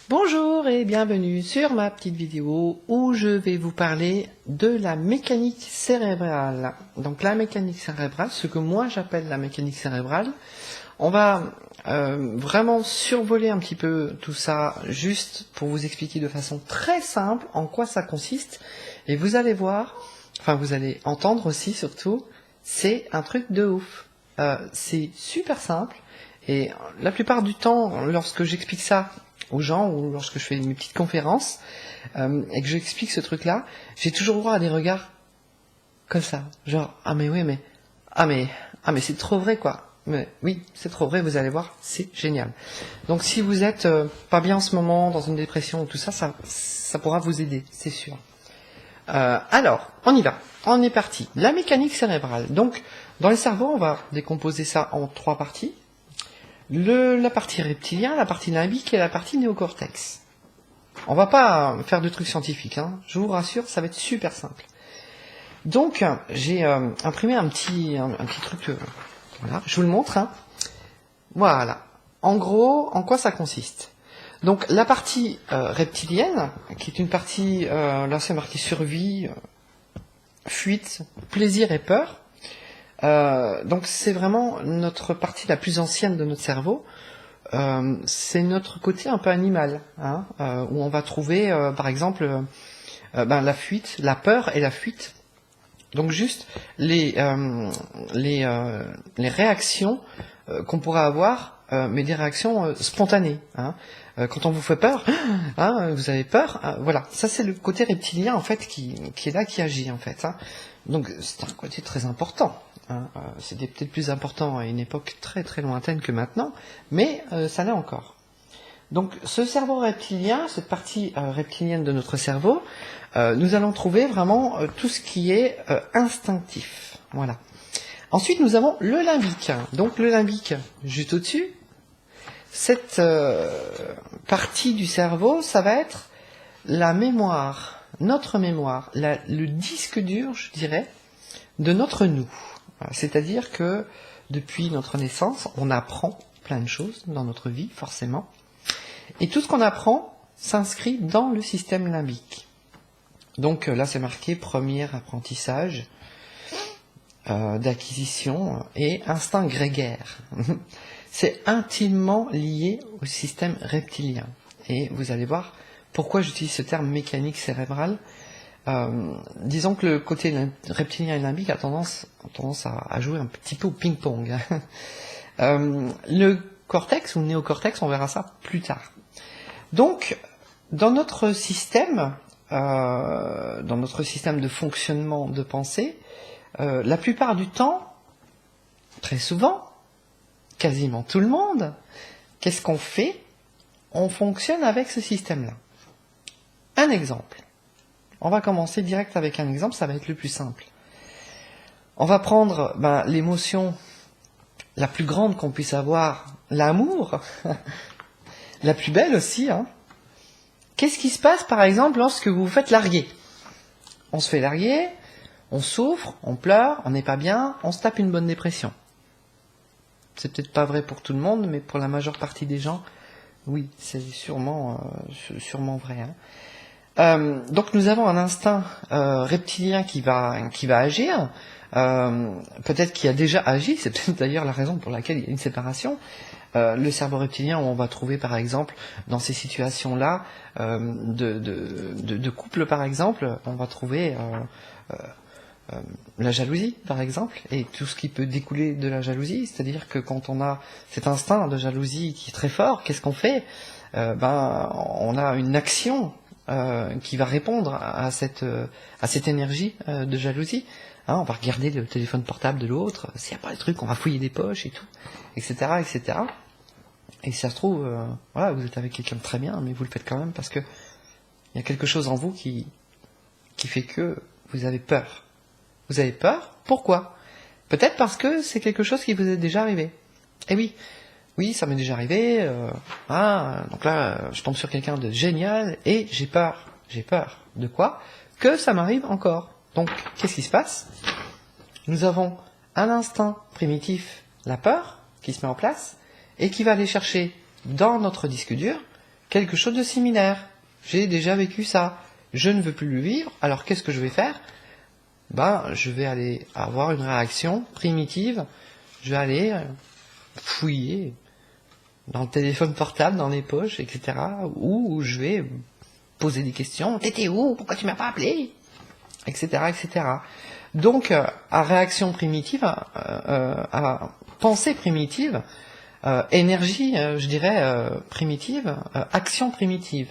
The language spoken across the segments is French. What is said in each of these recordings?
Bonjour et bienvenue sur ma petite vidéo où je vais vous parler de la mécanique cérébrale. Donc la mécanique cérébrale, ce que moi j'appelle la mécanique cérébrale, on va vraiment survoler un petit peu tout ça juste pour vous expliquer de façon très simple en quoi ça consiste. Et vous allez voir, enfin vous allez entendre aussi surtout, c'est un truc de ouf. C'est super simple et la plupart du temps lorsque j'explique ça aux gens ou lorsque je fais mes petites conférences et que j'explique ce truc-là, j'ai toujours droit à des regards comme ça, genre ah mais oui mais c'est trop vrai quoi. Mais oui, c'est trop vrai, vous allez voir, c'est génial. Donc si vous êtes pas bien en ce moment, dans une dépression ou tout ça, ça pourra vous aider, c'est sûr. Alors, on y va, on est parti. La mécanique cérébrale. Donc, dans le cerveau, on va décomposer ça en 3 parties. La partie reptilien, la partie limbique et la partie néocortex. On va pas faire de trucs scientifiques, hein. Je vous rassure, ça va être super simple. Donc, j'ai imprimé un petit truc, voilà, je vous le montre. Hein. Voilà. En gros, en quoi ça consiste? Donc, la partie reptilienne, qui est une partie, là c'est marqué survie, fuite, plaisir et peur. Donc c'est vraiment notre partie la plus ancienne de notre cerveau. C'est notre côté un peu animal, hein, où on va trouver par exemple la fuite, la peur et la fuite. Donc juste les réactions qu'on pourrait avoir, mais des réactions spontanées. Hein. Quand on vous fait peur, hein, vous avez peur, voilà. Ça c'est le côté reptilien en fait qui est là, qui agit en fait. Hein. Donc c'est un côté très important. Hein. C'était peut-être plus important à une époque très très lointaine que maintenant, mais ça l'est encore. Donc ce cerveau reptilien, cette partie reptilienne de notre cerveau, nous allons trouver vraiment tout ce qui est instinctif. Voilà. Ensuite nous avons le limbique. Donc le limbique, juste au-dessus, cette partie du cerveau, ça va être la mémoire, notre mémoire, le disque dur, je dirais, de notre nous. C'est-à-dire que depuis notre naissance, on apprend plein de choses dans notre vie, forcément. Et tout ce qu'on apprend s'inscrit dans le système limbique. Donc là, c'est marqué premier apprentissage d'acquisition et instinct grégaire. C'est intimement lié au système reptilien. Et vous allez voir pourquoi j'utilise ce terme mécanique cérébrale. Disons que le côté reptilien et limbique a tendance à jouer un petit peu au ping-pong. Le cortex ou le néocortex, on verra ça plus tard. Donc, dans notre système de fonctionnement de pensée, la plupart du temps, très souvent, quasiment tout le monde, qu'est-ce qu'on fait? On fonctionne avec ce système-là. Un exemple. On va commencer direct avec un exemple, ça va être le plus simple. On va prendre l'émotion la plus grande qu'on puisse avoir, l'amour, la plus belle aussi. Hein. Qu'est-ce qui se passe par exemple lorsque vous vous faites larguer? On se fait larguer, on souffre, on pleure, on n'est pas bien, on se tape une bonne dépression. C'est peut-être pas vrai pour tout le monde, mais pour la majeure partie des gens, oui, c'est sûrement vrai. Hein. Donc nous avons un instinct reptilien qui va agir, peut-être qui a déjà agi, c'est peut-être d'ailleurs la raison pour laquelle il y a une séparation. Le cerveau reptilien, où on va trouver par exemple dans ces situations-là de couple par exemple, on va trouver la jalousie par exemple, et tout ce qui peut découler de la jalousie, c'est-à-dire que quand on a cet instinct de jalousie qui est très fort, qu'est-ce qu'on fait? On a une action qui va répondre à cette énergie de jalousie. Hein, on va regarder le téléphone portable de l'autre, s'il n'y a pas de trucs, on va fouiller des poches et tout, etc. etc. Et si ça se trouve, voilà, vous êtes avec quelqu'un de très bien, mais vous le faites quand même parce que il y a quelque chose en vous qui fait que vous avez peur. Vous avez peur, pourquoi? Peut-être parce que c'est quelque chose qui vous est déjà arrivé. Eh oui, ça m'est déjà arrivé, donc là, je tombe sur quelqu'un de génial, et j'ai peur. J'ai peur. De quoi? Que ça m'arrive encore. Donc, qu'est-ce qui se passe? Nous avons un instinct primitif, la peur, qui se met en place, et qui va aller chercher dans notre disque dur quelque chose de similaire. J'ai déjà vécu ça. Je ne veux plus le vivre, alors qu'est-ce que je vais faire? Je vais aller avoir une réaction primitive. Je vais aller fouiller dans le téléphone portable, dans les poches, etc. Ou je vais poser des questions. T'étais où? Pourquoi tu m'as pas appelé? Etc., etc. Donc, à réaction primitive, à pensée primitive, énergie, je dirais, primitive, action primitive.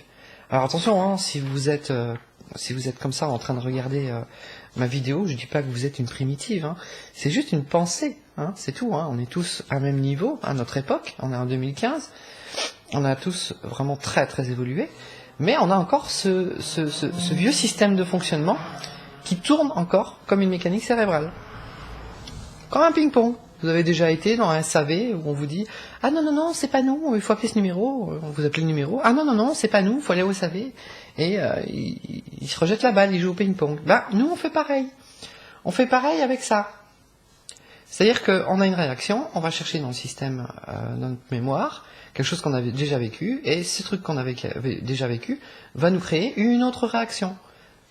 Alors attention, hein, si vous êtes comme ça en train de regarder ma vidéo, je dis pas que vous êtes une primitive, hein, c'est juste une pensée, hein, c'est tout. Hein, on est tous à même niveau à notre époque, on est en 2015, on a tous vraiment très très évolué, mais on a encore ce vieux système de fonctionnement qui tourne encore comme une mécanique cérébrale, comme un ping-pong. Vous avez déjà été dans un SAV où on vous dit « Ah non, non, non, c'est pas nous, il faut appeler ce numéro. » On vous appelle le numéro. « Ah non, non, non, c'est pas nous, il faut aller au SAV. » Et il se rejette la balle, il joue au ping-pong. Nous, on fait pareil. On fait pareil avec ça. C'est-à-dire qu'on a une réaction, on va chercher dans le système, dans notre mémoire, quelque chose qu'on avait déjà vécu, et ce truc qu'on avait déjà vécu va nous créer une autre réaction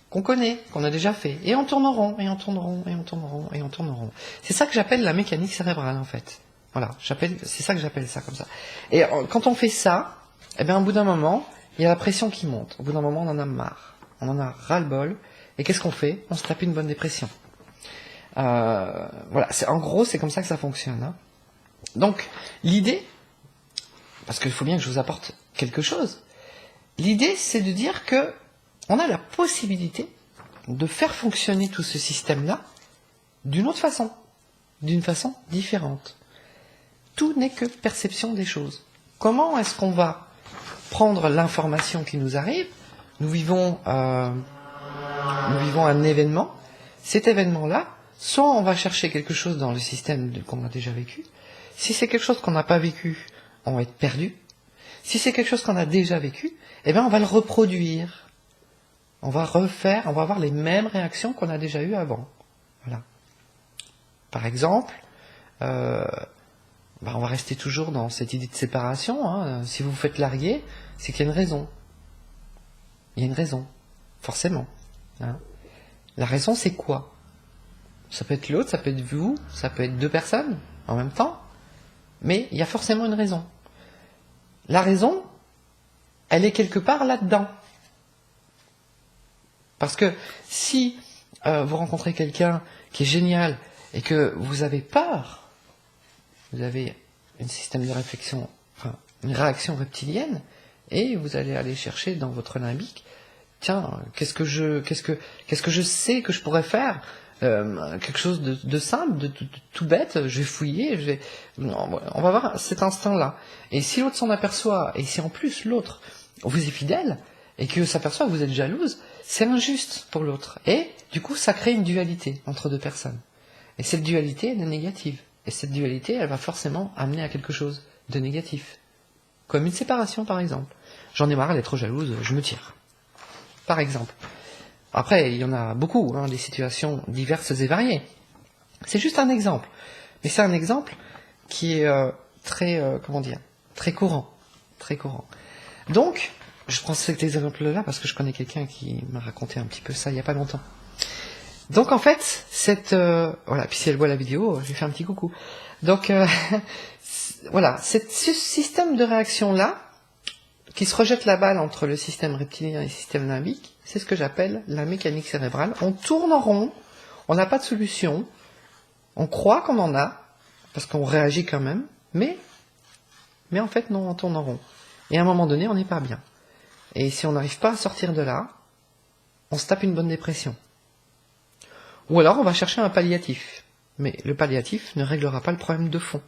qu'on connaît, qu'on a déjà fait, et on tourne en rond, et on tourne en rond, et on tourne en rond, et on tourne en rond. C'est ça que j'appelle la mécanique cérébrale, en fait. Voilà, c'est ça que j'appelle ça, comme ça. Et quand on fait ça, eh bien, au bout d'un moment, il y a la pression qui monte. Au bout d'un moment, on en a marre. On en a ras-le-bol. Et qu'est-ce qu'on fait? On se tape une bonne dépression. Voilà, en gros, c'est comme ça que ça fonctionne. Hein. Donc, l'idée, parce qu'il faut bien que je vous apporte quelque chose, l'idée, c'est de dire que on a la possibilité de faire fonctionner tout ce système-là d'une autre façon, d'une façon différente. Tout n'est que perception des choses. Comment est-ce qu'on va prendre l'information qui nous arrive? Nous vivons un événement. Cet événement-là, soit on va chercher quelque chose dans le système qu'on a déjà vécu. Si c'est quelque chose qu'on n'a pas vécu, on va être perdu. Si c'est quelque chose qu'on a déjà vécu, eh bien on va le reproduire. On va avoir les mêmes réactions qu'on a déjà eues avant. Voilà. Par exemple, on va rester toujours dans cette idée de séparation. Hein. Si vous vous faites larguer, c'est qu'il y a une raison. Il y a une raison, forcément. Hein. La raison, c'est quoi? Ça peut être l'autre, ça peut être vous, ça peut être deux personnes en même temps, mais il y a forcément une raison. La raison, elle est quelque part là-dedans. Parce que si vous rencontrez quelqu'un qui est génial et que vous avez peur, vous avez un système de réflexion, enfin une réaction reptilienne, et vous allez aller chercher dans votre limbique, tiens, qu'est-ce que je sais que je pourrais faire, quelque chose de simple, de tout bête, je vais fouiller, on va avoir cet instinct-là. Et si l'autre s'en aperçoit, et si en plus l'autre vous est fidèle, et que s'aperçoit que vous êtes jalouse, c'est injuste pour l'autre. Et du coup, ça crée une dualité entre deux personnes. Et cette dualité, elle est négative. Et cette dualité, elle va forcément amener à quelque chose de négatif. Comme une séparation, par exemple. J'en ai marre, elle est trop jalouse, je me tire. Par exemple. Après, il y en a beaucoup, hein, des situations diverses et variées. C'est juste un exemple. Mais c'est un exemple qui est très courant. Très courant. Donc, je prends cet exemple-là parce que je connais quelqu'un qui m'a raconté un petit peu ça il n'y a pas longtemps. Donc en fait, voilà, puis si elle voit la vidéo, je lui fais un petit coucou. Donc voilà, ce système de réaction-là, qui se rejette la balle entre le système reptilien et le système limbique, c'est ce que j'appelle la mécanique cérébrale. On tourne en rond, on n'a pas de solution, on croit qu'on en a, parce qu'on réagit quand même, mais en fait non, on tourne en rond. Et à un moment donné, on n'est pas bien. Et si on n'arrive pas à sortir de là, on se tape une bonne dépression. Ou alors on va chercher un palliatif. Mais le palliatif ne réglera pas le problème de fond.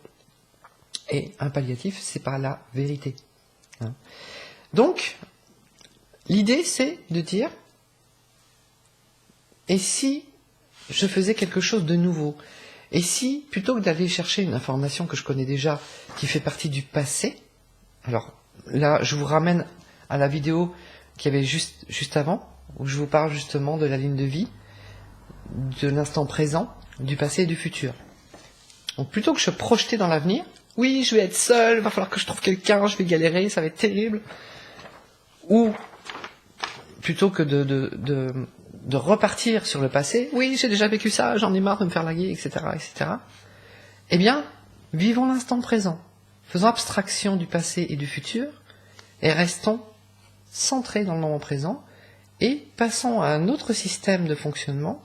Et un palliatif, c'est pas la vérité. Hein. Donc, l'idée c'est de dire, et si je faisais quelque chose de nouveau? Et si, plutôt que d'aller chercher une information que je connais déjà, qui fait partie du passé, alors là, je vous ramène à la vidéo qu'il y avait juste avant, où je vous parle justement de la ligne de vie, de l'instant présent, du passé et du futur. Donc plutôt que je projeter dans l'avenir, oui, je vais être seul, il va falloir que je trouve quelqu'un, je vais galérer, ça va être terrible. Ou, plutôt que de repartir sur le passé, oui, j'ai déjà vécu ça, j'en ai marre de me faire laguer, etc., etc., eh bien, vivons l'instant présent. Faisons abstraction du passé et du futur, et restons centrés dans le moment présent, et passons à un autre système de fonctionnement,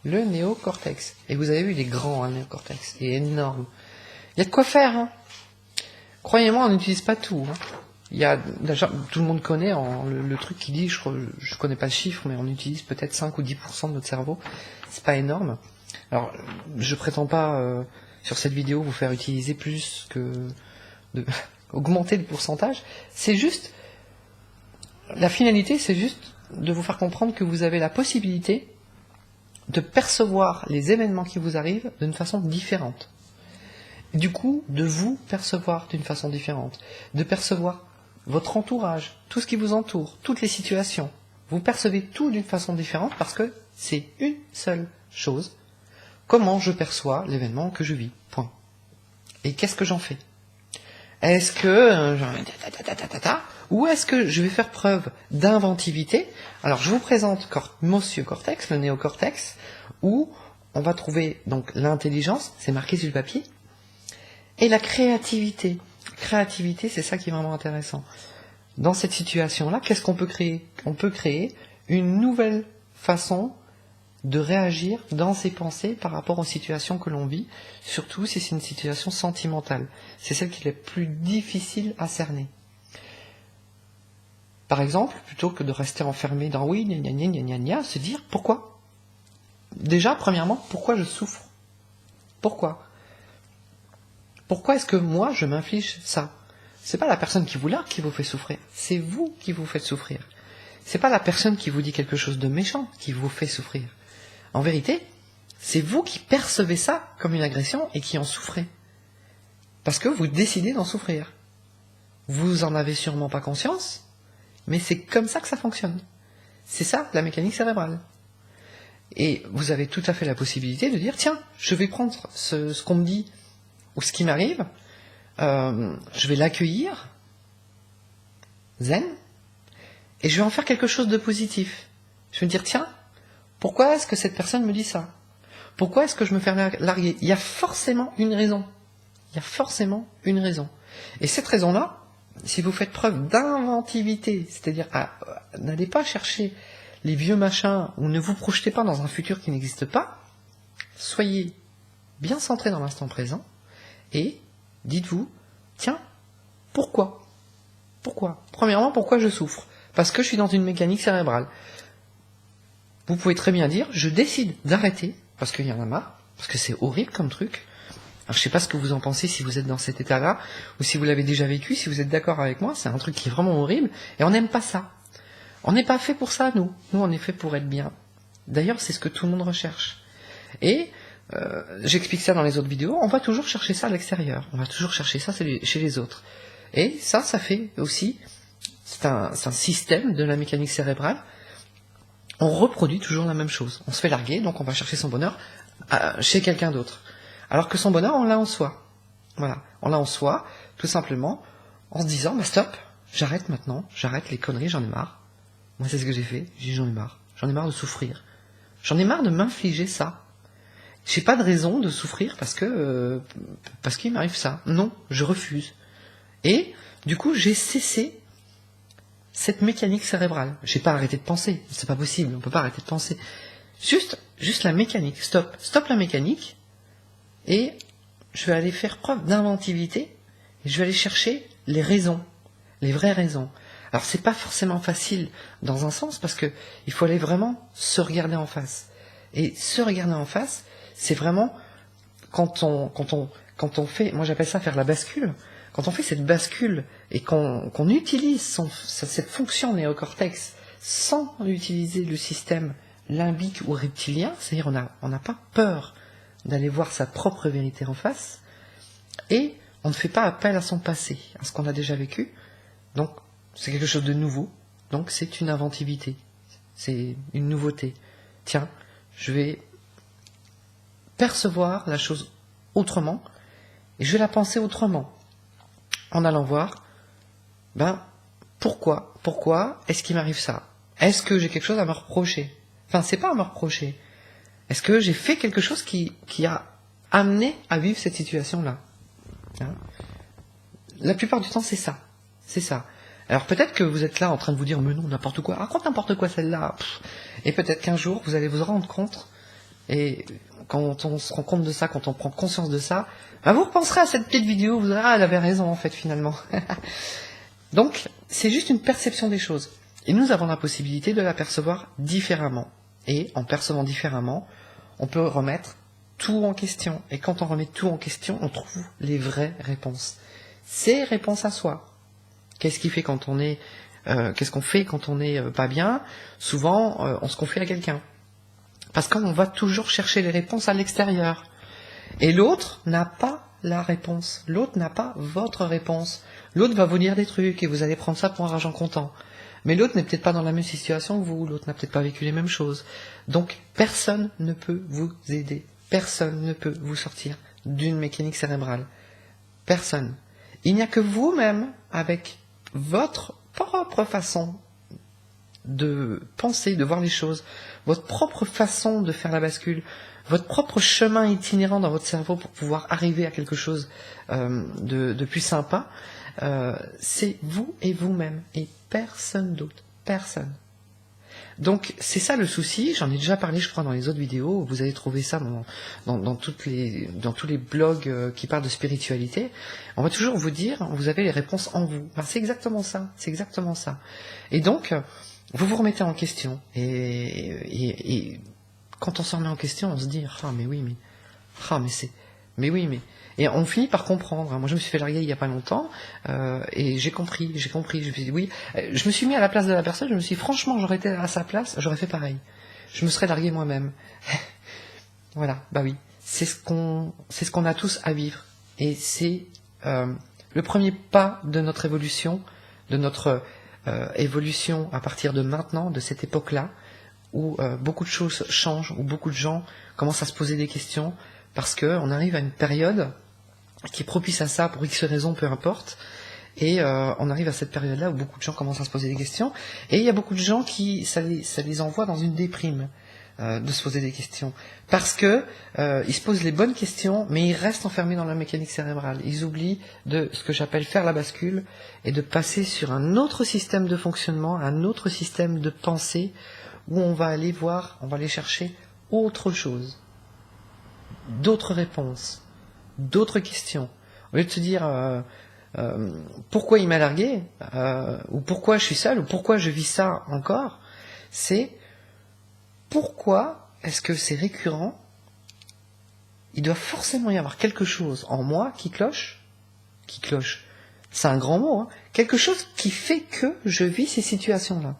le néocortex. Et vous avez vu, il est grand, hein, le néocortex, il est énorme. Il y a de quoi faire, hein. Croyez-moi, on n'utilise pas tout, hein. Il y a, déjà, tout le monde connaît le truc qui dit, je connais pas le chiffre, mais on utilise peut-être 5 ou 10% de notre cerveau. C'est pas énorme. Alors, je prétends pas, sur cette vidéo, vous faire utiliser plus que augmenter le pourcentage. C'est juste, la finalité, c'est juste de vous faire comprendre que vous avez la possibilité de percevoir les événements qui vous arrivent d'une façon différente. Du coup, de vous percevoir d'une façon différente. De percevoir votre entourage, tout ce qui vous entoure, toutes les situations. Vous percevez tout d'une façon différente parce que c'est une seule chose. Comment je perçois l'événement que je vis. Point. Et qu'est-ce que j'en fais? Est-ce que ou est-ce que je vais faire preuve d'inventivité? Alors je vous présente Monsieur Cortex, le néocortex, où on va trouver donc l'intelligence, c'est marqué sur le papier, et la créativité. Créativité, c'est ça qui est vraiment intéressant. Dans cette situation-là, qu'est-ce qu'on peut créer? On peut créer une nouvelle façon de réagir dans ses pensées par rapport aux situations que l'on vit, surtout si c'est une situation sentimentale. C'est celle qui est la plus difficile à cerner. Par exemple, plutôt que de rester enfermé dans oui, gna gna gna gna gna gna, se dire pourquoi? Déjà, premièrement, pourquoi je souffre? Pourquoi? Pourquoi est-ce que moi, je m'inflige ça? C'est pas la personne qui vous largue qui vous fait souffrir, c'est vous qui vous faites souffrir. C'est pas la personne qui vous dit quelque chose de méchant qui vous fait souffrir. En vérité, c'est vous qui percevez ça comme une agression et qui en souffrez. Parce que vous décidez d'en souffrir. Vous en avez sûrement pas conscience, mais c'est comme ça que ça fonctionne. C'est ça, la mécanique cérébrale. Et vous avez tout à fait la possibilité de dire, tiens, je vais prendre ce qu'on me dit ou ce qui m'arrive, je vais l'accueillir, zen, et je vais en faire quelque chose de positif. Je vais me dire, tiens, pourquoi est-ce que cette personne me dit ça? Pourquoi est-ce que je me fais larguer? Il y a forcément une raison. Il y a forcément une raison. Et cette raison-là, si vous faites preuve d'inventivité, c'est-à-dire n'allez pas chercher les vieux machins ou ne vous projetez pas dans un futur qui n'existe pas, soyez bien centré dans l'instant présent et dites-vous, tiens, pourquoi? Pourquoi? Premièrement, pourquoi je souffre? Parce que je suis dans une mécanique cérébrale. Vous pouvez très bien dire, je décide d'arrêter, parce qu'il y en a marre, parce que c'est horrible comme truc. Alors je sais pas ce que vous en pensez si vous êtes dans cet état-là, ou si vous l'avez déjà vécu, si vous êtes d'accord avec moi, c'est un truc qui est vraiment horrible, et on n'aime pas ça. On n'est pas fait pour ça, nous. Nous, on est fait pour être bien. D'ailleurs, c'est ce que tout le monde recherche. Et j'explique ça dans les autres vidéos, on va toujours chercher ça à l'extérieur, on va toujours chercher ça chez les autres. Et ça fait aussi, c'est un système de la mécanique cérébrale, on reproduit toujours la même chose. On se fait larguer, donc on va chercher son bonheur chez quelqu'un d'autre. Alors que son bonheur, on l'a en soi. Voilà, on l'a en soi, tout simplement, en se disant, bah stop, j'arrête maintenant, j'arrête les conneries, j'en ai marre. Moi, c'est ce que j'ai fait, j'ai dit j'en ai marre. J'en ai marre de souffrir. J'en ai marre de m'infliger ça. J'ai pas de raison de souffrir parce qu'il m'arrive ça. Non, je refuse. Et, du coup, j'ai cessé cette mécanique cérébrale. J'ai pas arrêté de penser. C'est pas possible, on peut pas arrêter de penser. Juste la mécanique. Stop la mécanique. Et je vais aller faire preuve d'inventivité. Et je vais aller chercher les raisons. Les vraies raisons. Alors c'est pas forcément facile dans un sens parce que il faut aller vraiment se regarder en face. Et se regarder en face, c'est vraiment quand on fait, moi j'appelle ça faire la bascule. Quand on fait cette bascule et qu'on utilise cette fonction néocortex sans utiliser le système limbique ou reptilien, c'est-à-dire on n'a pas peur d'aller voir sa propre vérité en face, et on ne fait pas appel à son passé, à ce qu'on a déjà vécu, donc c'est quelque chose de nouveau, donc c'est une inventivité, c'est une nouveauté. Tiens, je vais percevoir la chose autrement, et je vais la penser autrement, en allant voir, Pourquoi est-ce qu'il m'arrive ça? Est-ce que j'ai quelque chose à me reprocher? Enfin, c'est pas à me reprocher. Est-ce que j'ai fait quelque chose qui a amené à vivre cette situation-là? Hein? La plupart du temps, c'est ça. C'est ça. Alors peut-être que vous êtes là en train de vous dire, mais non, n'importe quoi, raconte n'importe quoi celle-là. Et peut-être qu'un jour, vous allez vous rendre compte, et quand on se rend compte de ça, quand on prend conscience de ça, bah vous repenserez à cette petite vidéo, vous direz, ah, elle avait raison en fait finalement. Donc, c'est juste une perception des choses. Et nous avons la possibilité de la percevoir différemment. Et en percevant différemment, on peut remettre tout en question. Et quand on remet tout en question, on trouve les vraies réponses. Ces réponses à soi. Qu'est-ce qui fait quand on est, qu'est-ce qu'on fait quand on n'est pas bien? Souvent, on se confie à quelqu'un. Parce qu'on va toujours chercher les réponses à l'extérieur. Et l'autre n'a pas la réponse. L'autre n'a pas votre réponse. L'autre va vous dire des trucs et vous allez prendre ça pour un argent comptant. Mais l'autre n'est peut-être pas dans la même situation que vous. L'autre n'a peut-être pas vécu les mêmes choses. Donc, personne ne peut vous aider. Personne ne peut vous sortir d'une mécanique cérébrale. Personne. Il n'y a que vous-même, avec votre propre façon de penser, de voir les choses, votre propre façon de faire la bascule, votre propre chemin itinérant dans votre cerveau pour pouvoir arriver à quelque chose de plus sympa, c'est vous et vous-même, et personne d'autre. Personne. Donc c'est ça le souci, j'en ai déjà parlé je crois dans les autres vidéos, vous avez trouvé ça dans tous les blogs qui parlent de spiritualité, on va toujours vous dire, vous avez les réponses en vous. Ben, c'est exactement ça, c'est exactement ça. Et donc, vous vous remettez en question, et quand on se remet en question, on se dit, mais oui, mais... Et on finit par comprendre. Moi, je me suis fait larguer il y a pas longtemps, et j'ai compris. Je me suis dit, oui, je me suis mis à la place de la personne. Je me suis dit, franchement, j'aurais été à sa place, j'aurais fait pareil. Je me serais largué moi-même. Voilà, bah oui, c'est ce qu'on a tous à vivre, et c'est le premier pas de notre évolution, évolution à partir de maintenant, de cette époque-là, où beaucoup de choses changent, où beaucoup de gens commencent à se poser des questions, parce que on arrive à une période qui est propice à ça, pour X raisons, peu importe, et on arrive à cette période-là où beaucoup de gens commencent à se poser des questions, et il y a beaucoup de gens qui, ça les envoie dans une déprime, de se poser des questions, parce que ils se posent les bonnes questions, mais ils restent enfermés dans la mécanique cérébrale. Ils oublient de ce que j'appelle faire la bascule, et de passer sur un autre système de fonctionnement, un autre système de pensée, où on va aller voir, on va aller chercher autre chose, d'autres réponses, d'autres questions. Au lieu de se dire pourquoi il m'a largué, ou pourquoi je suis seul, ou pourquoi je vis ça encore, c'est pourquoi est-ce que c'est récurrent? Il doit forcément y avoir quelque chose en moi qui cloche, c'est un grand mot, hein, quelque chose qui fait que je vis ces situations-là.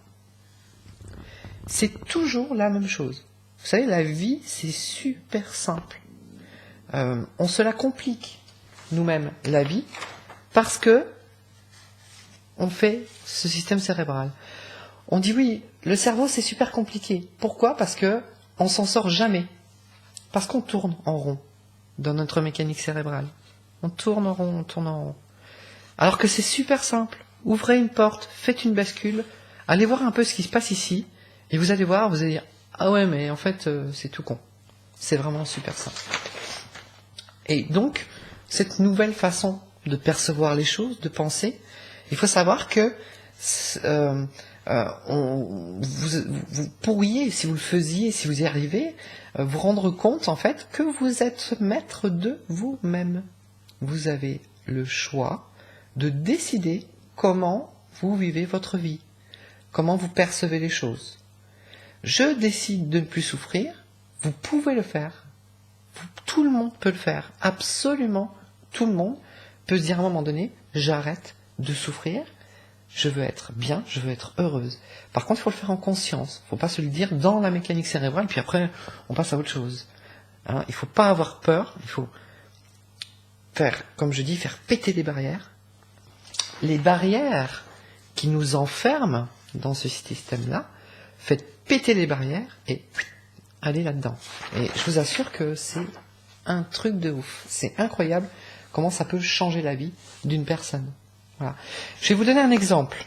C'est toujours la même chose. Vous savez, la vie, c'est super simple. On se la complique, nous-mêmes, la vie, parce que on fait ce système cérébral. On dit oui, le cerveau, c'est super compliqué. Pourquoi? Parce que on s'en sort jamais. Parce qu'on tourne en rond dans notre mécanique cérébrale. On tourne en rond, on tourne en rond. Alors que c'est super simple. Ouvrez une porte, faites une bascule, allez voir un peu ce qui se passe ici, et vous allez voir, vous allez dire, ah ouais, mais en fait, c'est tout con. C'est vraiment super simple. Et donc, cette nouvelle façon de percevoir les choses, de penser, il faut savoir que vous pourriez, si vous le faisiez, si vous y arrivez, vous rendre compte en fait que vous êtes maître de vous-même. Vous avez le choix de décider comment vous vivez votre vie, comment vous percevez les choses. Je décide de ne plus souffrir, vous pouvez le faire. Tout le monde peut le faire, absolument tout le monde peut se dire à un moment donné, j'arrête de souffrir, je veux être bien, je veux être heureuse. Par contre, il faut le faire en conscience, il ne faut pas se le dire dans la mécanique cérébrale, puis après, on passe à autre chose. Hein, il ne faut pas avoir peur, il faut faire, comme je dis, faire péter les barrières. Les barrières qui nous enferment dans ce système-là, faites péter les barrières et allez là-dedans. Et je vous assure que c'est un truc de ouf. C'est incroyable comment ça peut changer la vie d'une personne. Voilà. Je vais vous donner un exemple.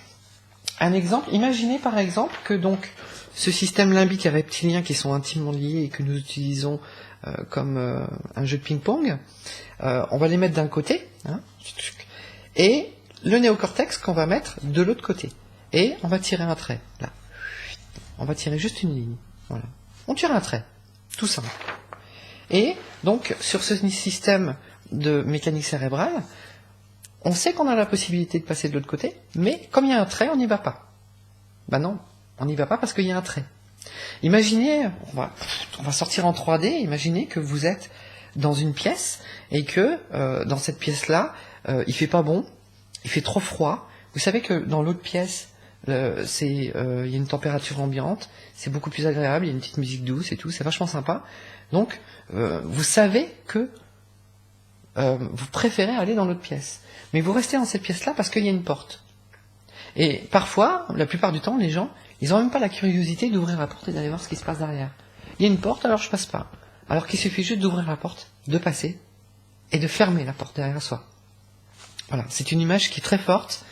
Un exemple, imaginez par exemple que donc ce système limbique et reptilien qui sont intimement liés et que nous utilisons comme un jeu de ping-pong, on va les mettre d'un côté, hein, et le néocortex qu'on va mettre de l'autre côté. Et on va tirer un trait, là. On va tirer juste une ligne. Voilà. On tire un trait, tout simple. Et donc, sur ce système de mécanique cérébrale, on sait qu'on a la possibilité de passer de l'autre côté, mais comme il y a un trait, on n'y va pas. Ben non, on n'y va pas parce qu'il y a un trait. Imaginez, on va sortir en 3D, imaginez que vous êtes dans une pièce et que dans cette pièce-là, il fait pas bon, il fait trop froid. Vous savez que dans l'autre pièce, il y a une température ambiante, c'est beaucoup plus agréable, il y a une petite musique douce et tout, c'est vachement sympa. Donc, vous savez que vous préférez aller dans l'autre pièce. Mais vous restez dans cette pièce-là parce qu'il y a une porte. Et parfois, la plupart du temps, les gens, ils n'ont même pas la curiosité d'ouvrir la porte et d'aller voir ce qui se passe derrière. Il y a une porte, alors je passe pas. Alors qu'il suffit juste d'ouvrir la porte, de passer, et de fermer la porte derrière soi. Voilà, c'est une image qui est très forte.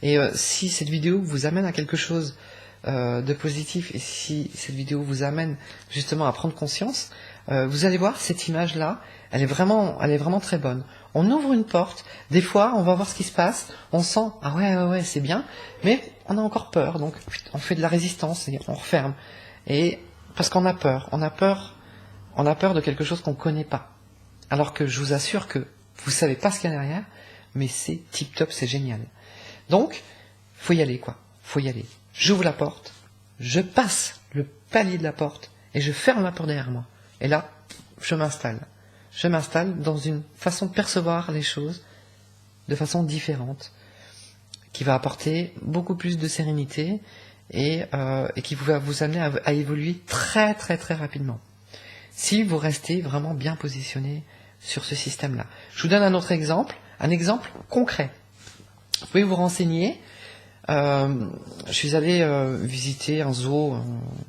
Et si cette vidéo vous amène à quelque chose de positif, et si cette vidéo vous amène justement à prendre conscience, vous allez voir cette image-là, elle est vraiment très bonne. On ouvre une porte, des fois on va voir ce qui se passe, on sent ah ouais c'est bien, mais on a encore peur, donc on fait de la résistance et on referme. Et parce qu'on a peur, on a peur de quelque chose qu'on connaît pas. Alors que je vous assure que vous savez pas ce qu'il y a derrière, mais c'est tip top, c'est génial. Donc, faut y aller quoi, faut y aller. J'ouvre la porte, je passe le palier de la porte et je ferme la porte derrière moi. Et là, je m'installe. Je m'installe dans une façon de percevoir les choses de façon différente, qui va apporter beaucoup plus de sérénité et qui va vous amener à évoluer très très très rapidement. Si vous restez vraiment bien positionné sur ce système-là. Je vous donne un autre exemple, un exemple concret. Vous pouvez vous renseigner. Je suis allé visiter un zoo,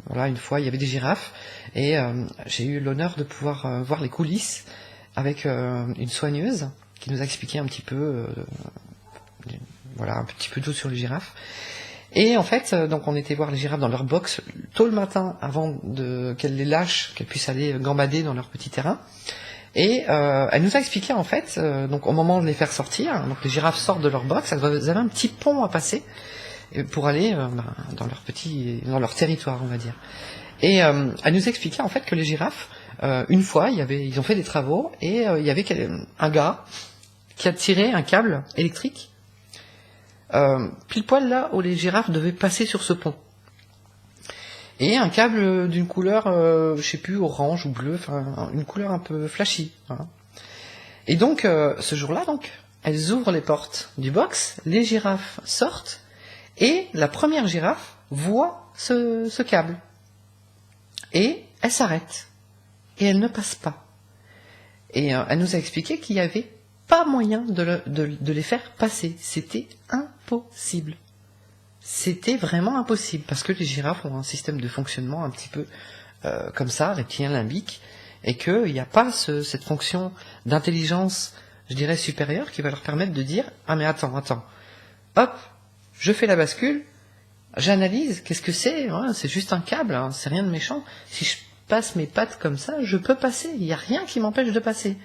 voilà, une fois, il y avait des girafes, et j'ai eu l'honneur de pouvoir voir les coulisses avec une soigneuse qui nous a expliqué un petit peu, voilà, un petit peu tout sur les girafes. Et en fait, donc on était voir les girafes dans leur box tôt le matin avant qu'elles les lâchent, qu'elles puissent aller gambader dans leur petit terrain. Et elle nous a expliqué en fait, donc au moment de les faire sortir, donc les girafes sortent de leur box, elles avaient un petit pont à passer pour aller dans leur territoire, on va dire. Et elle nous expliquait en fait que les girafes, une fois, ils ont fait des travaux et il y avait un gars qui a tiré un câble électrique pile poil là où les girafes devaient passer sur ce pont. Et un câble d'une couleur, je sais plus, orange ou bleu, enfin une couleur un peu flashy. Voilà. Et donc, ce jour-là, donc, elles ouvrent les portes du box, les girafes sortent, et la première girafe voit ce câble. Et elle s'arrête. Et elle ne passe pas. Et elle nous a expliqué qu'il n'y avait pas moyen de les faire passer. C'était impossible. C'était vraiment impossible, parce que les girafes ont un système de fonctionnement un petit peu comme ça, reptilien limbique, et qu'il n'y a pas cette fonction d'intelligence, je dirais, supérieure, qui va leur permettre de dire « Ah mais attends, hop, je fais la bascule, j'analyse, qu'est-ce que c'est? C'est juste un câble, hein, c'est rien de méchant. Si je passe mes pattes comme ça, je peux passer, il n'y a rien qui m'empêche de passer. »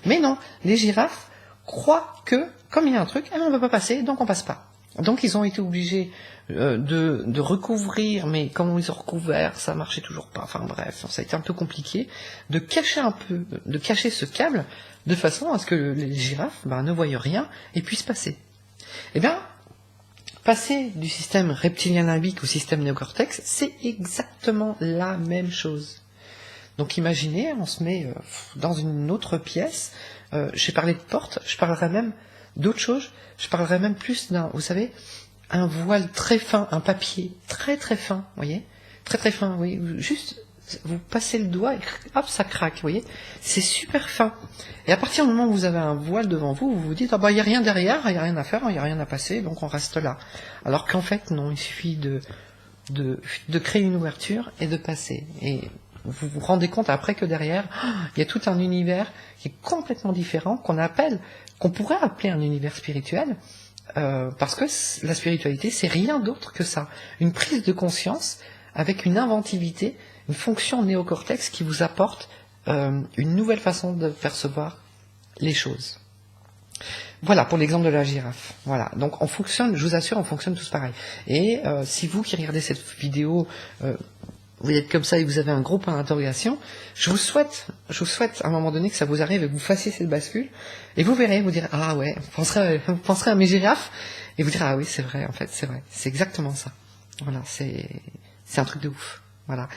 Mais non, les girafes croient que, comme il y a un truc, on ne peut pas passer, donc on passe pas. Donc ils ont été obligés de recouvrir, mais comme ils ont recouvert, ça marchait toujours pas. Enfin bref, ça a été un peu compliqué de cacher ce câble de façon à ce que les girafes ne voient rien et puissent passer. Eh bien, passer du système reptilien limbique au système néocortex, c'est exactement la même chose. Donc imaginez, on se met dans une autre pièce. J'ai parlé de porte, je parlerai même d'autre chose. Je parlerai même plus d'un, vous savez, un voile très fin, un papier très très fin, vous voyez, très très fin, oui, juste vous passez le doigt et hop, ça craque, vous voyez, c'est super fin. Et à partir du moment où vous avez un voile devant vous, vous vous dites, il n'y a rien derrière, il n'y a rien à faire, il n'y a rien à passer, donc on reste là. Alors qu'en fait, non, il suffit de créer une ouverture et de passer. Et vous vous rendez compte après que derrière, il y a tout un univers qui est complètement différent, qu'on pourrait appeler un univers spirituel, parce que la spiritualité, c'est rien d'autre que ça. Une prise de conscience avec une inventivité, une fonction néocortex qui vous apporte une nouvelle façon de percevoir les choses. Voilà, pour l'exemple de la girafe. Voilà, donc on fonctionne, je vous assure, on fonctionne tous pareil. Et si vous qui regardez cette vidéo, vous êtes comme ça et vous avez un gros point d'interrogation, je vous souhaite à un moment donné que ça vous arrive et que vous fassiez cette bascule, et vous verrez, vous direz, ah ouais, vous penserez à mes girafes, et vous direz, ah oui, c'est vrai, en fait, c'est vrai, c'est exactement ça. Voilà, c'est un truc de ouf. Voilà.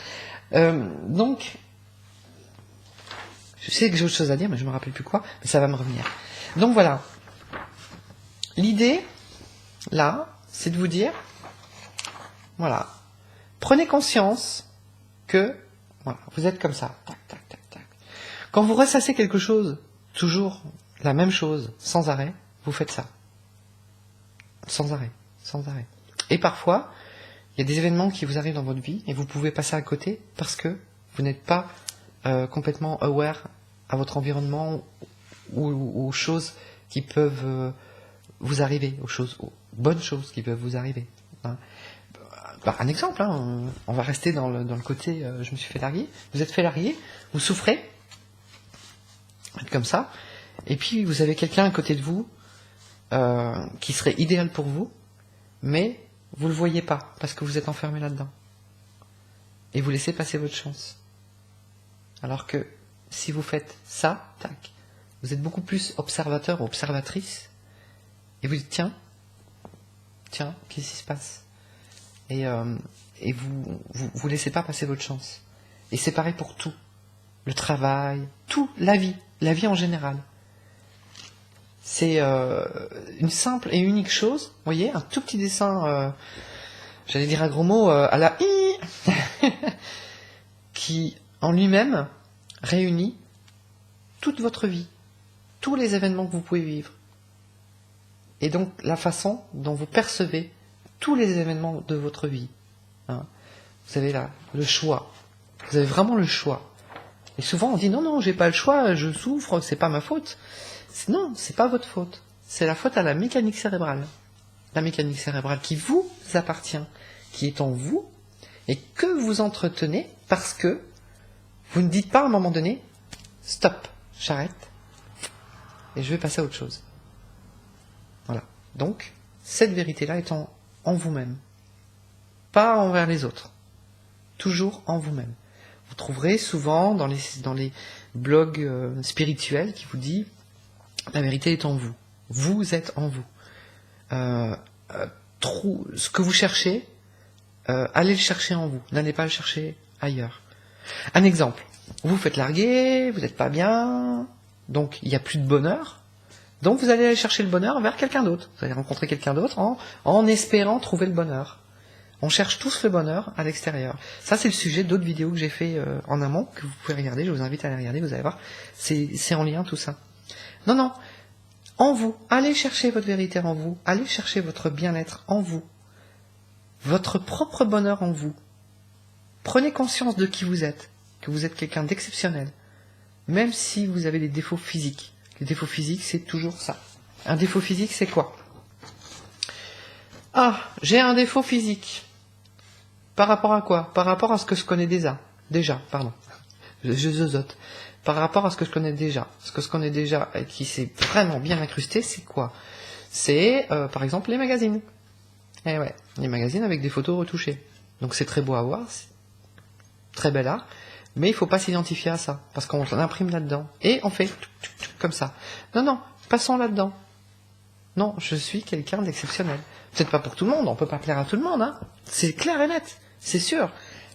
Donc, je sais que j'ai autre chose à dire, mais je me rappelle plus quoi, mais ça va me revenir. Donc voilà. L'idée, là, c'est de vous dire, voilà, prenez conscience que, voilà, vous êtes comme ça, tac, tac, tac, tac. Quand vous ressassez quelque chose, toujours la même chose, sans arrêt, vous faites ça. Sans arrêt, sans arrêt. Et parfois, il y a des événements qui vous arrivent dans votre vie, et vous pouvez passer à côté parce que vous n'êtes pas complètement aware à votre environnement ou aux choses qui peuvent vous arriver, aux bonnes choses qui peuvent vous arriver. Hein. Un exemple, hein, on va rester dans le côté je me suis fait larguer. Vous êtes fait larguer, vous souffrez, comme ça, et puis vous avez quelqu'un à côté de vous qui serait idéal pour vous, mais vous ne le voyez pas parce que vous êtes enfermé là-dedans. Et vous laissez passer votre chance. Alors que si vous faites ça, tac, vous êtes beaucoup plus observateur ou observatrice, et vous dites tiens, qu'est-ce qui se passe? Et vous laissez pas passer votre chance. Et c'est pareil pour tout. Le travail, tout, la vie en général. C'est une simple et unique chose, vous voyez, un tout petit dessin, j'allais dire un gros mot, à la i, qui en lui-même réunit toute votre vie, tous les événements que vous pouvez vivre. Et donc la façon dont vous percevez tous les événements de votre vie. Hein. Vous avez là le choix. Vous avez vraiment le choix. Et souvent on dit non, j'ai pas le choix, je souffre, c'est pas ma faute. Non, c'est pas votre faute. C'est la faute à la mécanique cérébrale. La mécanique cérébrale qui vous appartient, qui est en vous, et que vous entretenez parce que vous ne dites pas à un moment donné, stop, j'arrête, et je vais passer à autre chose. Voilà. Donc, cette vérité-là est en vous-même. Pas envers les autres. Toujours en vous-même. Vous trouverez souvent dans les blogs spirituels qui vous dit la vérité est en vous. Vous êtes en vous. Ce que vous cherchez, allez le chercher en vous. N'allez pas le chercher ailleurs. Un exemple. Vous faites larguer, vous n'êtes pas bien, donc il n'y a plus de bonheur. Donc vous allez aller chercher le bonheur vers quelqu'un d'autre. Vous allez rencontrer quelqu'un d'autre en espérant trouver le bonheur. On cherche tous le bonheur à l'extérieur. Ça, c'est le sujet d'autres vidéos que j'ai fait en amont, que vous pouvez regarder. Je vous invite à les regarder, vous allez voir. C'est en lien tout ça. Non, en vous. Allez chercher votre vérité en vous. Allez chercher votre bien-être en vous. Votre propre bonheur en vous. Prenez conscience de qui vous êtes, que vous êtes quelqu'un d'exceptionnel, même si vous avez des défauts physiques. Les défauts physiques, c'est toujours ça. Un défaut physique, c'est quoi? Ah, j'ai un défaut physique. Par rapport à quoi? Par rapport à ce que je connais déjà. Je zozote. Par rapport à ce que je connais déjà. Ce que je connais déjà et qui s'est vraiment bien incrusté, c'est quoi? C'est, par exemple, les magazines. Eh ouais, les magazines avec des photos retouchées. Donc c'est très beau à voir, c'est très bel art, mais il faut pas s'identifier à ça, parce qu'on imprime là-dedans. Et on fait comme ça. Non, passons là-dedans. Non, je suis quelqu'un d'exceptionnel. Peut-être pas pour tout le monde, on peut pas plaire à tout le monde, hein. C'est clair et net, c'est sûr.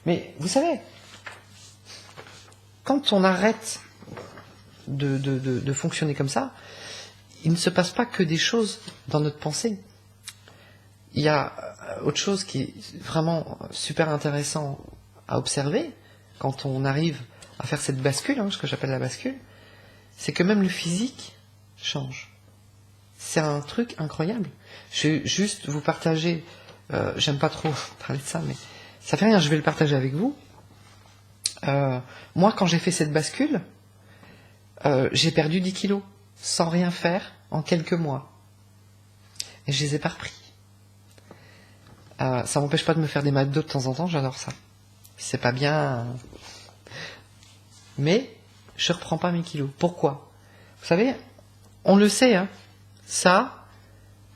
Mais vous savez, quand on arrête de fonctionner comme ça, il ne se passe pas que des choses dans notre pensée. Il y a autre chose qui est vraiment super intéressant à observer quand on arrive à faire cette bascule, ce que j'appelle la bascule, c'est que même le physique change. C'est un truc incroyable. Je vais juste vous partager, j'aime pas trop parler de ça, mais ça fait rien, je vais le partager avec vous. Moi, quand j'ai fait cette bascule, j'ai perdu 10 kilos, sans rien faire, en quelques mois. et je les ai pas repris. Ça m'empêche pas de me faire des McDo de temps en temps, j'adore ça. C'est pas bien, mais je reprends pas mes kilos. Pourquoi? Vous savez, on le sait, hein, ça,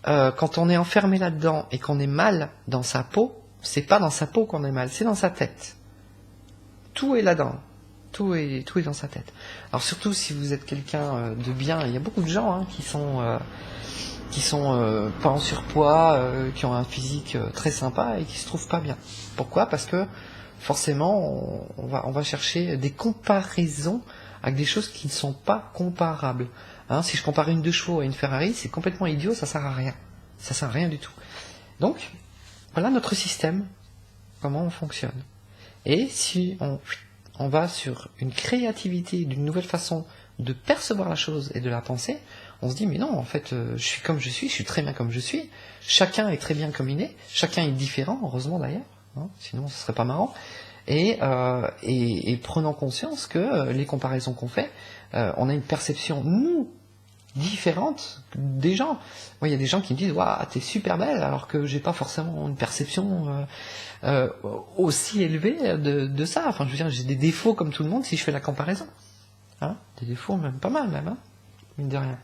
quand on est enfermé là-dedans et qu'on est mal dans sa peau, c'est pas dans sa peau qu'on est mal, c'est dans sa tête. Tout est là-dedans. Tout est dans sa tête. Alors surtout si vous êtes quelqu'un de bien, il y a beaucoup de gens hein, qui sont pas en surpoids, qui ont un physique très sympa et qui se trouvent pas bien. Pourquoi? Parce que forcément on va chercher des comparaisons avec des choses qui ne sont pas comparables. Hein, si je compare une 2 chevaux à une Ferrari, c'est complètement idiot, ça sert à rien. Ça sert à rien du tout. Donc voilà notre système, comment on fonctionne. Et si on va sur une créativité, d'une nouvelle façon de percevoir la chose et de la penser, on se dit mais non, en fait, je suis comme je suis très bien comme je suis, chacun est très bien comme il est, chacun est différent, heureusement d'ailleurs, hein, sinon ce serait pas marrant, et prenant conscience que les comparaisons qu'on fait, on a une perception, nous, différente des gens. Moi, il y a des gens qui me disent waouh, t'es super belle, alors que j'ai pas forcément une perception aussi élevée de ça. Enfin, je veux dire, j'ai des défauts comme tout le monde si je fais la comparaison. Hein, des défauts même pas mal, même, hein, mine de rien.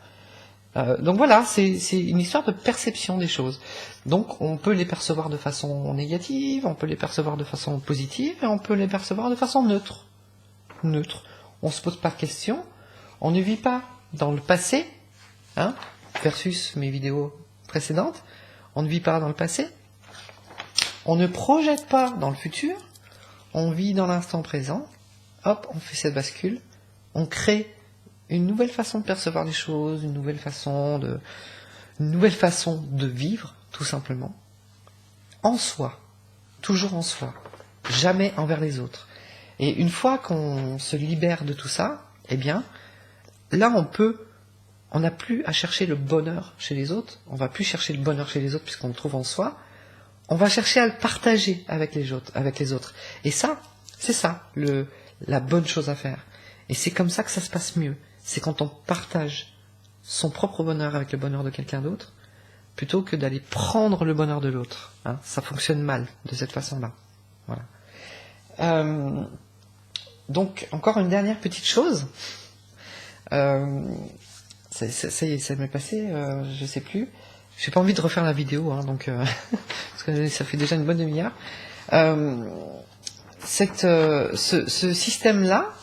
Donc voilà, c'est une histoire de perception des choses. Donc on peut les percevoir de façon négative, on peut les percevoir de façon positive, et on peut les percevoir de façon neutre. Neutre. On se pose pas de questions, on ne vit pas dans le passé, hein, versus mes vidéos précédentes, on ne vit pas dans le passé, on ne projette pas dans le futur, on vit dans l'instant présent, hop, on fait cette bascule, on crée une nouvelle façon de percevoir les choses, une nouvelle façon de vivre, tout simplement, en soi, toujours en soi, jamais envers les autres. Et une fois qu'on se libère de tout ça, eh bien, là on n'a plus à chercher le bonheur chez les autres, on va plus chercher le bonheur chez les autres puisqu'on le trouve en soi, on va chercher à le partager avec les autres. Et ça, c'est ça, la bonne chose à faire. Et c'est comme ça que ça se passe mieux. C'est quand on partage son propre bonheur avec le bonheur de quelqu'un d'autre, plutôt que d'aller prendre le bonheur de l'autre. Hein, ça fonctionne mal de cette façon-là. Voilà. Donc, encore une dernière petite chose. Ça y est, ça m'est passé, je sais plus. J'ai pas envie de refaire la vidéo, hein, donc parce que ça fait déjà une bonne demi-heure. Ce système-là,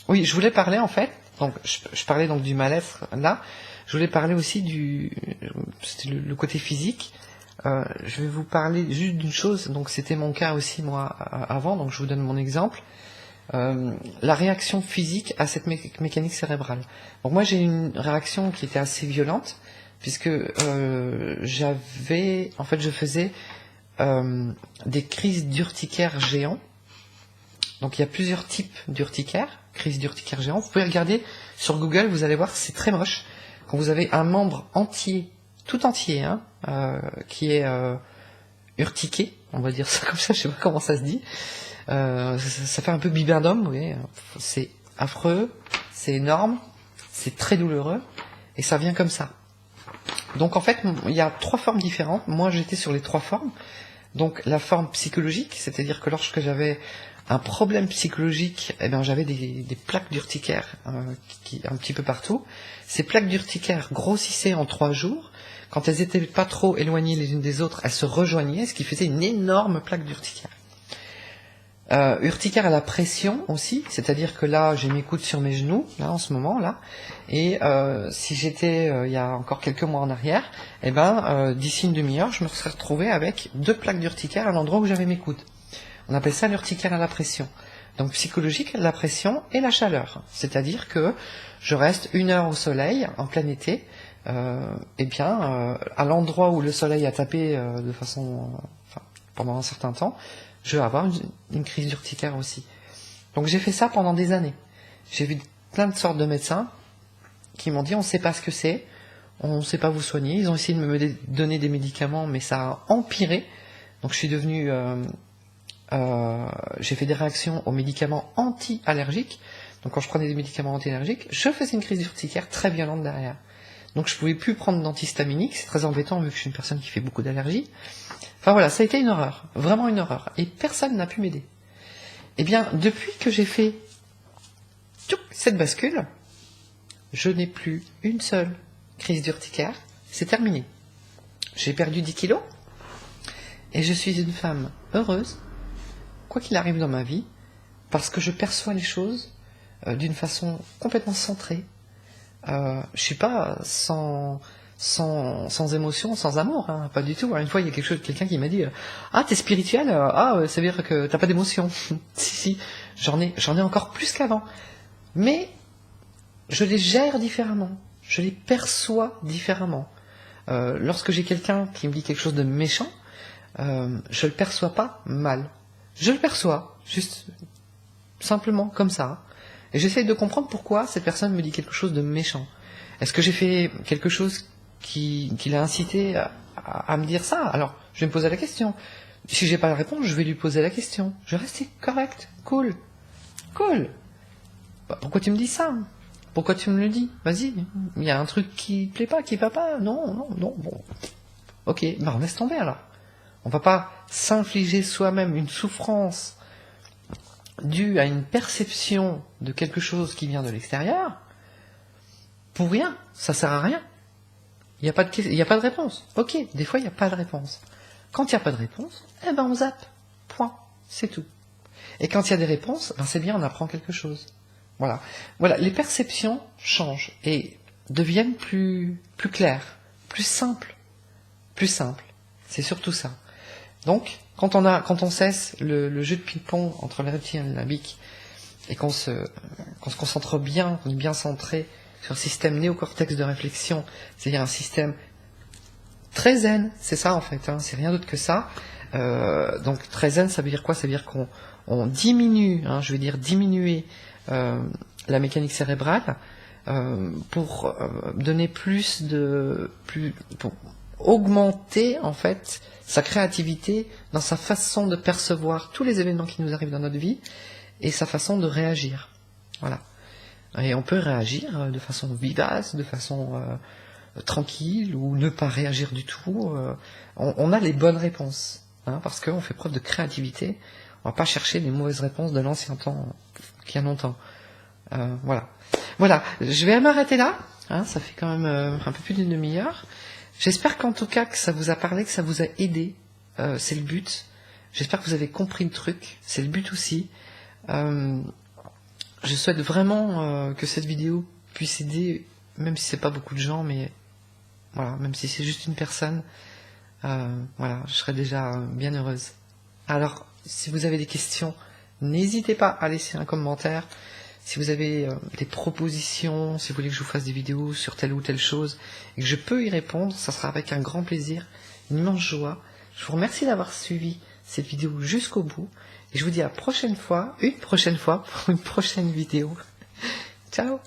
oui, je voulais parler en fait. Donc, je parlais donc du mal-être là. Je voulais parler aussi c'était le côté physique. Je vais vous parler juste d'une chose. Donc, c'était mon cas aussi moi avant. Donc, je vous donne mon exemple. La réaction physique à cette mécanique cérébrale. Donc moi j'ai une réaction qui était assez violente puisque je faisais des crises d'urticaire géants. Donc il y a plusieurs types d'urticaire, crises d'urticaire géants. Vous pouvez regarder sur Google, vous allez voir, c'est très moche. Quand vous avez un membre entier, tout entier, hein, qui est urtiqué, on va dire ça comme ça, je sais pas comment ça se dit. Ça fait un peu bibendum, vous voyez. C'est affreux, c'est énorme, c'est très douloureux, et ça vient comme ça. Donc en fait, il y a 3 formes différentes. Moi, j'étais sur les 3 formes. Donc la forme psychologique, c'est-à-dire que lorsque j'avais un problème psychologique, eh bien, j'avais des plaques d'urticaire un petit peu partout. Ces plaques d'urticaire grossissaient en 3 jours. Quand elles étaient pas trop éloignées les unes des autres, elles se rejoignaient, ce qui faisait une énorme plaque d'urticaire. Urticaire à la pression aussi, c'est-à-dire que là j'ai mes coudes sur mes genoux, là en ce moment là, et si j'étais il y a encore quelques mois en arrière, eh ben d'ici une demi-heure je me serais retrouvé avec 2 plaques d'urticaire à l'endroit où j'avais mes coudes. On appelle ça l'urticaire à la pression. Donc psychologique, la pression et la chaleur, c'est-à-dire que je reste 1 heure au soleil en plein été, et bien à l'endroit où le soleil a tapé de façon, pendant un certain temps, je vais avoir une crise d'urticaire aussi. Donc j'ai fait ça pendant des années. J'ai vu plein de sortes de médecins qui m'ont dit on ne sait pas ce que c'est, on ne sait pas vous soigner. Ils ont essayé de me donner des médicaments, mais ça a empiré. Donc je suis devenu... j'ai fait des réactions aux médicaments anti-allergiques. Donc quand je prenais des médicaments anti-allergiques, je faisais une crise d'urticaire très violente derrière. Donc je pouvais plus prendre d'antihistaminique, c'est très embêtant vu que je suis une personne qui fait beaucoup d'allergies. Enfin voilà, ça a été une horreur, vraiment une horreur. Et personne n'a pu m'aider. Eh bien, depuis que j'ai fait cette bascule, je n'ai plus une seule crise d'urticaire, c'est terminé. J'ai perdu 10 kilos, et je suis une femme heureuse, quoi qu'il arrive dans ma vie, parce que je perçois les choses d'une façon complètement centrée. Je suis pas sans émotion, sans amour, hein, pas du tout. Une fois, il y a quelqu'un qui m'a dit ah, t'es spirituel, ça veut dire que t'as pas d'émotion. Si, j'en ai encore plus qu'avant. Mais je les gère différemment, je les perçois différemment. Lorsque j'ai quelqu'un qui me dit quelque chose de méchant, je le perçois pas mal. Je le perçois, juste simplement comme ça. Et j'essaye de comprendre pourquoi cette personne me dit quelque chose de méchant. Est-ce que j'ai fait quelque chose qui l'a incité à me dire ça? Alors, je vais me poser la question. Si j'ai pas la réponse, je vais lui poser la question. Je vais rester correct, cool. Bah, pourquoi tu me dis ça? Pourquoi tu me le dis? Vas-y, il y a un truc qui plaît pas, qui va pas? Non, bon. Ok, bah on laisse tomber alors. On va pas s'infliger soi-même une souffrance due à une perception de quelque chose qui vient de l'extérieur, pour rien, ça sert à rien. Il n'y a pas de réponse. Ok, des fois il n'y a pas de réponse. Quand il n'y a pas de réponse, eh ben on zappe. Point. C'est tout. Et quand il y a des réponses, ben c'est bien, on apprend quelque chose. Voilà, les perceptions changent et deviennent plus claires, plus simples. C'est surtout ça. Donc, quand on cesse le jeu de ping-pong entre le reptilien et le limbique, et qu'on se concentre bien, qu'on est bien centré sur le système néocortex de réflexion, c'est-à-dire un système très zen, c'est ça en fait, hein, c'est rien d'autre que ça. Donc très zen, ça veut dire quoi? Ça veut dire qu'on diminue, je veux dire diminuer la mécanique cérébrale pour donner pour augmenter en fait sa créativité dans sa façon de percevoir tous les événements qui nous arrivent dans notre vie et sa façon de réagir. Voilà. Et on peut réagir de façon vivace, de façon tranquille, ou ne pas réagir du tout. On a les bonnes réponses, parce qu'on fait preuve de créativité. On va pas chercher les mauvaises réponses de l'ancien temps, qu'il y a longtemps. Voilà, je vais m'arrêter là. Ça fait quand même un peu plus d'une demi-heure. J'espère qu'en tout cas que ça vous a parlé, que ça vous a aidé. C'est le but. J'espère que vous avez compris le truc. C'est le but aussi. Je souhaite vraiment que cette vidéo puisse aider, même si c'est pas beaucoup de gens, mais voilà, même si c'est juste une personne, je serai déjà bien heureuse. Alors, si vous avez des questions, n'hésitez pas à laisser un commentaire. Si vous avez des propositions, si vous voulez que je vous fasse des vidéos sur telle ou telle chose, et que je peux y répondre, ça sera avec un grand plaisir, une immense joie. Je vous remercie d'avoir suivi cette vidéo jusqu'au bout, et je vous dis à une prochaine fois, pour une prochaine vidéo. Ciao!